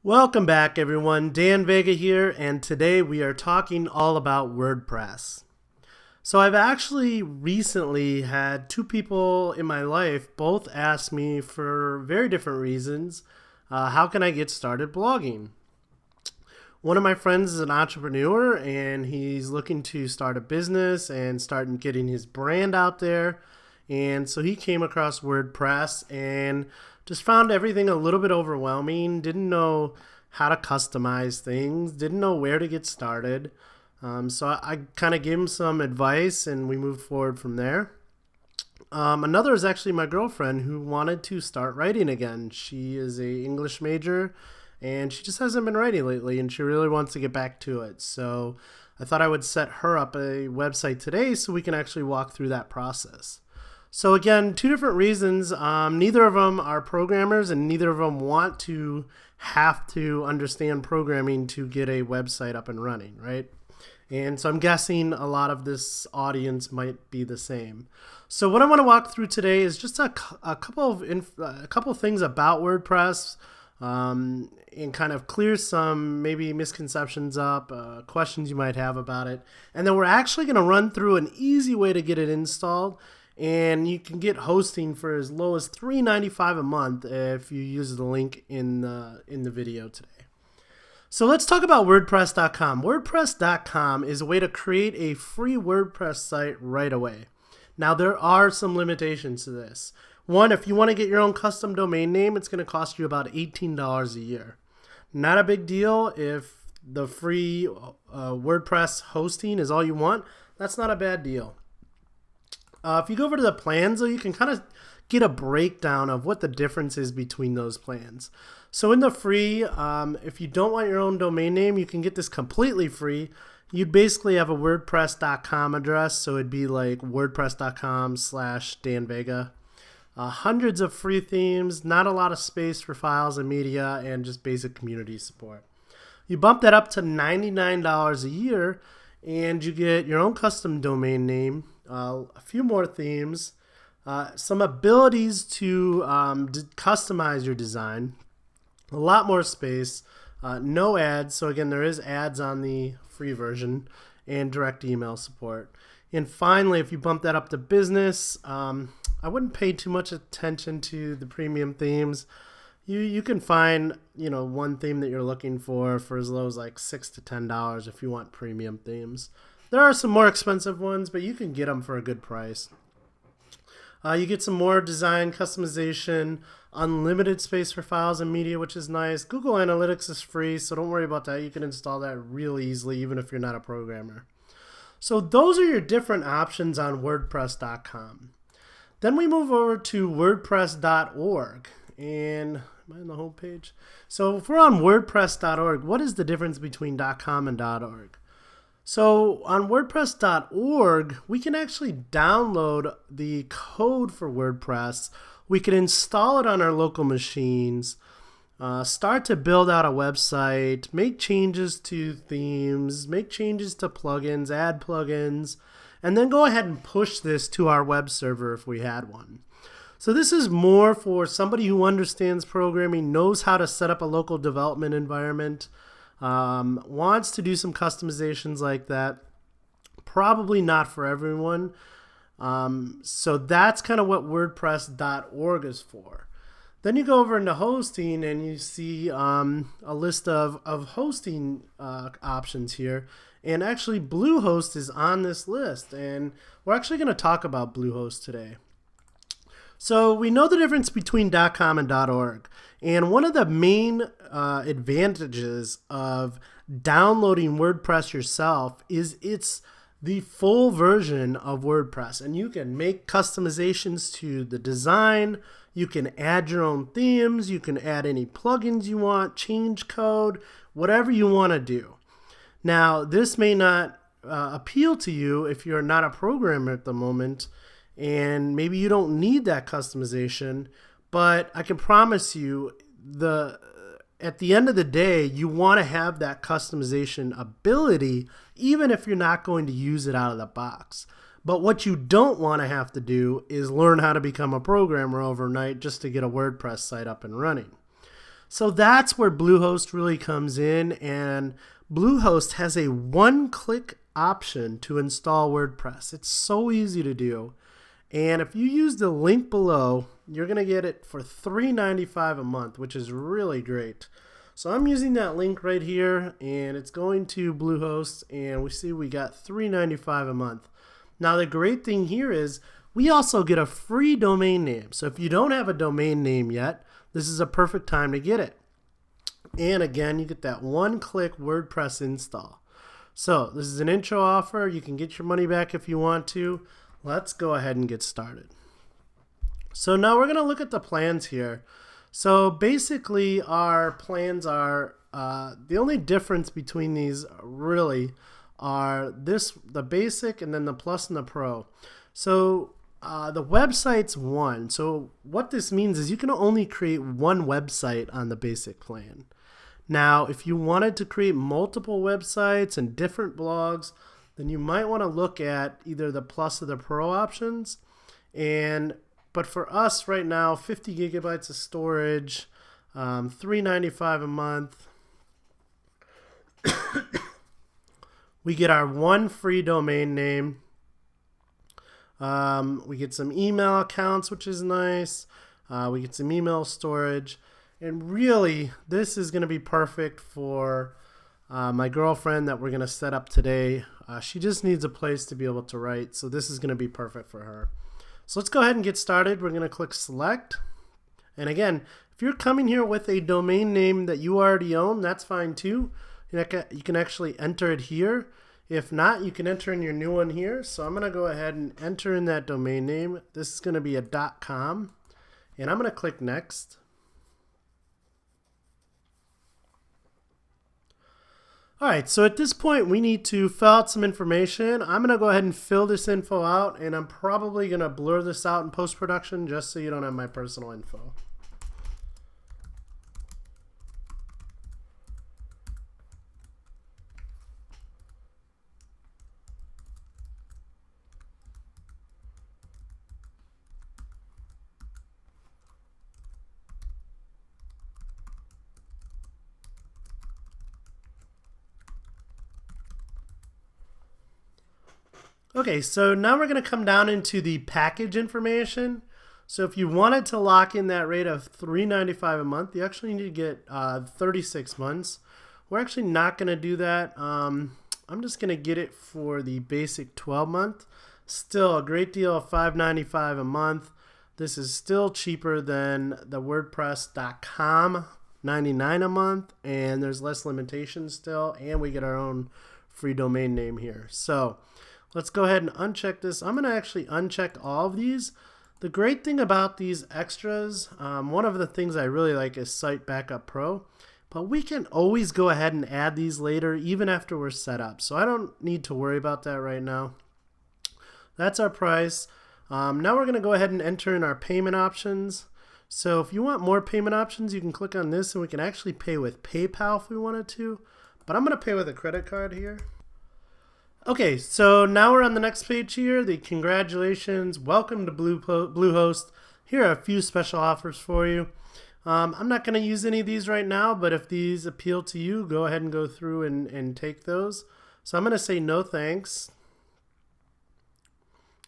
Welcome back, everyone. Dan Vega here, and today we are talking all about WordPress. So I've actually recently had two people in my life both ask me for very different reasons, how can I get started blogging? One of my friends is an entrepreneur and he's looking to start a business and start getting his brand out there. And so he came across WordPress and just found everything a little bit overwhelming, didn't know how to customize things, didn't know where to get started. So I kind of gave him some advice and we moved forward from there. Another is actually my girlfriend who wanted to start writing again. She is a English major and she just hasn't been writing lately and she really wants to get back to it. So I thought I would set her up a website today so we can actually walk through that process. So again, two different reasons. Neither of them are programmers and neither of them want to have to understand programming to get a website up and running, right? And so I'm guessing a lot of this audience might be the same. So what I want to walk through today is just a couple of things about WordPress and kind of clear some maybe misconceptions up, questions you might have about it. And then we're actually going to run through an easy way to get it installed. And you can get hosting for as low as $3.95 a month if you use the link in the video today. So let's talk about WordPress.com. WordPress.com is a way to create a free WordPress site right away. Now there are some limitations to this. One, if you want to get your own custom domain name, it's going to cost you about $18 a year. Not a big deal if the free WordPress hosting is all you want. That's not a bad deal. If you go over to the plans, though, you can kind of get a breakdown of what the difference is between those plans. So in the free, if you don't want your own domain name, you can get this completely free. You'd basically have a WordPress.com address, so it'd be like WordPress.com/DanVega. Hundreds of free themes, not a lot of space for files and media, and just basic community support. You bump that up to $99 a year, and you get your own custom domain name, a few more themes, some abilities to customize your design, a lot more space, no ads. So again, there is ads on the free version, and direct email support. And finally, if you bump that up to business, I wouldn't pay too much attention to the premium themes. You can find one theme that you're looking for as low as like $6 to $10 if you want premium themes. There are some more expensive ones, but you can get them for a good price. You get some more design customization, unlimited space for files and media, which is nice. Google Analytics is free, so don't worry about that. You can install that really easily, even if you're not a programmer. So those are your different options on WordPress.com. Then we move over to WordPress.org. And am I on the home page? So if we're on WordPress.org, what is the difference between .com and .org? So on WordPress.org, we can actually download the code for WordPress. We can install it on our local machines, start to build out a website, make changes to themes, make changes to plugins, add plugins, and then go ahead and push this to our web server if we had one. So this is more for somebody who understands programming, knows how to set up a local development environment, wants to do some customizations like that. Probably not for everyone. So that's kind of what WordPress.org is for. Then you go over into hosting and you see a list of hosting options here. And actually Bluehost is on this list. And we're actually going to talk about Bluehost today. So we know the difference between .com and .org, and one of the main advantages of downloading WordPress yourself is it's the full version of WordPress, and you can make customizations to the design, you can add your own themes, you can add any plugins you want, change code, whatever you want to do. Now, this may not appeal to you if you're not a programmer at the moment, and maybe you don't need that customization, but I can promise you at the end of the day, you want to have that customization ability, even if you're not going to use it out of the box. But what you don't want to have to do is learn how to become a programmer overnight just to get a WordPress site up and running. So that's where Bluehost really comes in, and Bluehost has a one-click option to install WordPress. It's so easy to do. And if you use the link below, you're going to get it for $3.95 a month, which is really great. So I'm using that link right here, and it's going to Bluehost, and we see we got $3.95 a month. Now the great thing here is we also get a free domain name. So if you don't have a domain name yet, this is a perfect time to get it. And again, you get that one-click WordPress install. So this is an intro offer. You can get your money back if you want to. Let's go ahead and get started. So now we're going to look at the plans here. So basically our plans are, the only difference between these really are the basic and then the plus and the pro. So the website's one. So what this means is you can only create one website on the basic plan. Now, if you wanted to create multiple websites and different blogs, then you might want to look at either the plus or the pro options. But for us right now, 50 gigabytes of storage, $3.95 a month. We get our one free domain name. We get some email accounts, which is nice. We get some email storage. And really, this is going to be perfect for my girlfriend that we're going to set up today. She just needs a place to be able to write, so this is going to be perfect for her. So let's go ahead and get started. We're going to click select. And again, if you're coming here with a domain name that you already own, that's fine too. You can actually enter it here. If not, you can enter in your new one here. So I'm going to go ahead and enter in that domain name. This is going to be a .com. And I'm going to click next. Alright, so at this point we need to fill out some information. I'm going to go ahead and fill this info out, and I'm probably going to blur this out in post-production just so you don't have my personal info. Okay, so now we're going to come down into the package information. So if you wanted to lock in that rate of $3.95 a month, you actually need to get 36 months. We're actually not going to do that. I'm just going to get it for the basic 12-month. Still a great deal of $5.95 a month. This is still cheaper than the WordPress.com $99 a month, and there's less limitations still, and we get our own free domain name here. So let's go ahead and uncheck this. I'm going to actually uncheck all of these. The great thing about these extras, one of the things I really like is Site Backup Pro, but we can always go ahead and add these later even after we're set up. So I don't need to worry about that right now. That's our price. Now we're going to go ahead and enter in our payment options. So if you want more payment options, you can click on this and we can actually pay with PayPal if we wanted to, but I'm going to pay with a credit card here. Okay, so now we're on the next page here. The congratulations, welcome to Bluehost. Here are a few special offers for you. I'm not going to use any of these right now, but if these appeal to you, go ahead and go through and take those. So I'm going to say no thanks.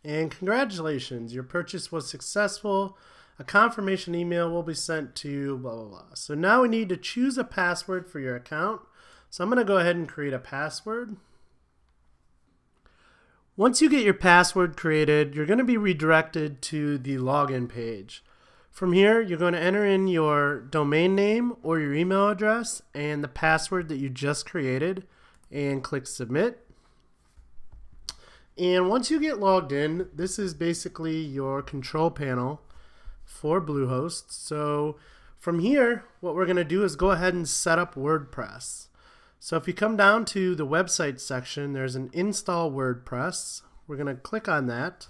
And congratulations, your purchase was successful. A confirmation email will be sent to blah, blah, blah. So now we need to choose a password for your account. So I'm going to go ahead and create a password. Once you get your password created, you're going to be redirected to the login page. From here, you're going to enter in your domain name or your email address and the password that you just created and click submit. And once you get logged in, this is basically your control panel for Bluehost. So from here, what we're going to do is go ahead and set up WordPress. So if you come down to the website section, there's an install WordPress. We're going to click on that.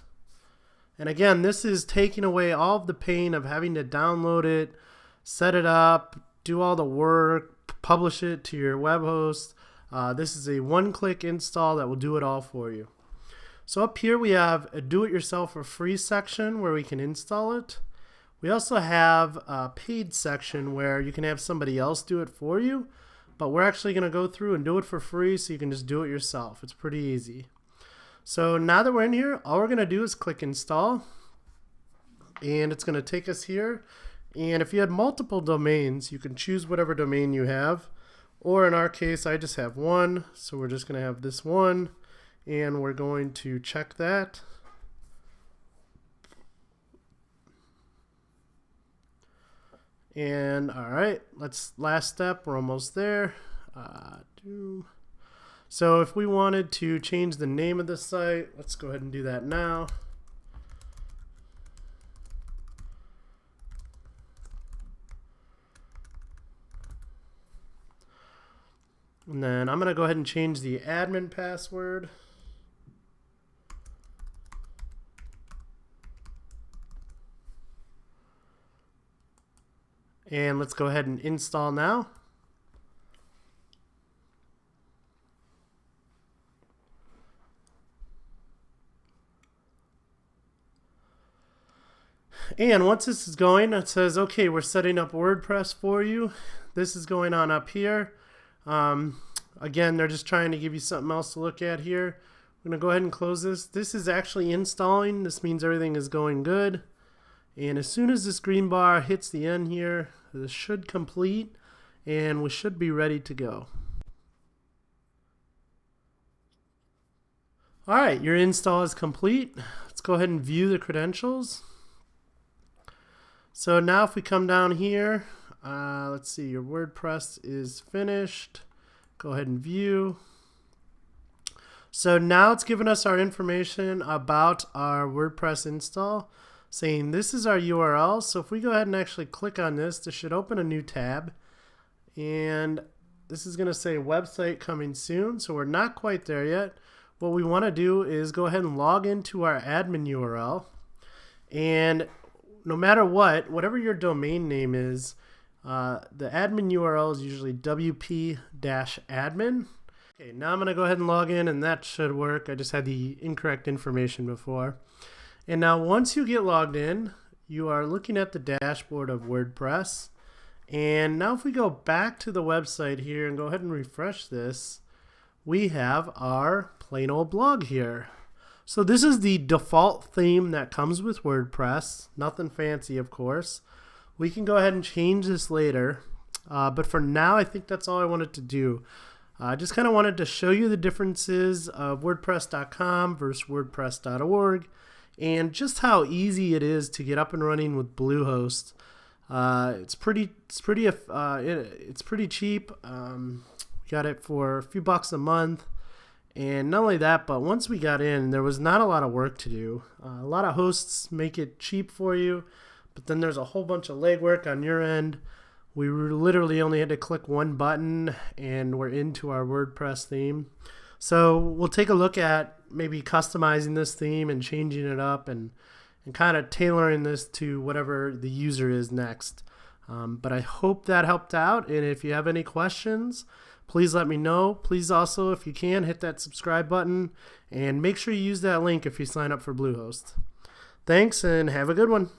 And again, this is taking away all of the pain of having to download it, set it up, do all the work, publish it to your web host. This is a one-click install that will do it all for you. So up here we have a do-it-yourself for free section where we can install it. We also have a paid section where you can have somebody else do it for you, but we're actually going to go through and do it for free so you can just do it yourself. It's pretty easy. So now that we're in here, all we're going to do is click install, and it's going to take us here. And if you had multiple domains, you can choose whatever domain you have, or in our case, I just have one, so we're just going to have this one, and we're going to check that. And all right, last step, we're almost there. So if we wanted to change the name of the site, let's go ahead and do that now. And then I'm going to go ahead and change the admin password. And let's go ahead and install now. And once this is going, it says, okay, we're setting up WordPress for you. This is going on up here. Again, they're just trying to give you something else to look at here. I'm going to go ahead and close this. This is actually installing. This means everything is going good. And as soon as this green bar hits the end here, this should complete, and we should be ready to go. All right, your install is complete. Let's go ahead and view the credentials. So now if we come down here, let's see, your WordPress is finished. Go ahead and view. So now it's given us our information about our WordPress install, saying this is our URL. So if we go ahead and actually click on this, this should open a new tab. And this is going to say website coming soon. So we're not quite there yet. What we want to do is go ahead and log into our admin URL. And no matter what, whatever your domain name is, the admin URL is usually wp-admin. Okay, now I'm going to go ahead and log in, and that should work. I just had the incorrect information before. And now once you get logged in, you are looking at the dashboard of WordPress. And now if we go back to the website here and go ahead and refresh this, we have our plain old blog here. So this is the default theme that comes with WordPress. Nothing fancy, of course. We can go ahead and change this later. But for now, I think that's all I wanted to do. I just kind of wanted to show you the differences of WordPress.com versus WordPress.org, and just how easy it is to get up and running with Bluehost. It's pretty cheap. We got it for a few bucks a month, and not only that, but once we got in, there was not a lot of work to do. A lot of hosts make it cheap for you, but then there's a whole bunch of legwork on your end. We literally only had to click one button and we're into our WordPress theme. So we'll take a look at maybe customizing this theme and changing it up and kind of tailoring this to whatever the user is next. But I hope that helped out. And if you have any questions, please let me know. Please also, if you can, hit that subscribe button and make sure you use that link if you sign up for Bluehost. Thanks and have a good one.